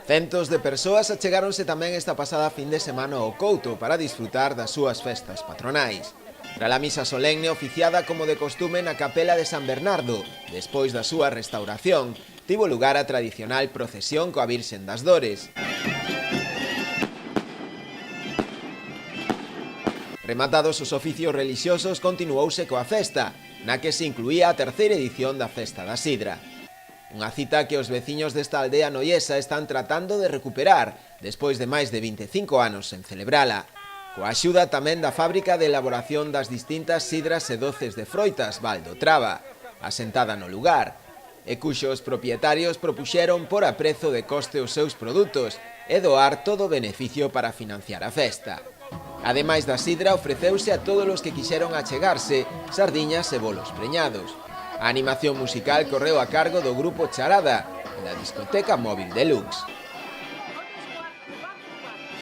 Centos de persoas achegáronse tamén esta pasada fin de semana ao Couto para disfrutar das súas festas patronais. Tras a misa solemne oficiada como de costume na capela de San Bernardo, despois da súa restauración, tivo lugar a tradicional procesión coa Virxen das Dores. Rematados os oficios relixiosos, continuouse coa festa, na que se incluía a terceira edición da Festa da Sidra. Unha cita que os veciños desta aldea noiesa están tratando de recuperar despois de máis de 25 anos sen celebrala, coa axuda tamén da fábrica de elaboración das distintas sidras e doces de froitas Valdo Traba, asentada no lugar, e cuxos propietarios propuxeron por a prezo de coste os seus produtos e doar todo o beneficio para financiar a festa. Ademais da sidra, ofreceuse a todos os que quixeron achegarse sardiñas e bolos preñados. A animación musical correu a cargo do grupo Charada, da discoteca Móvil Deluxe.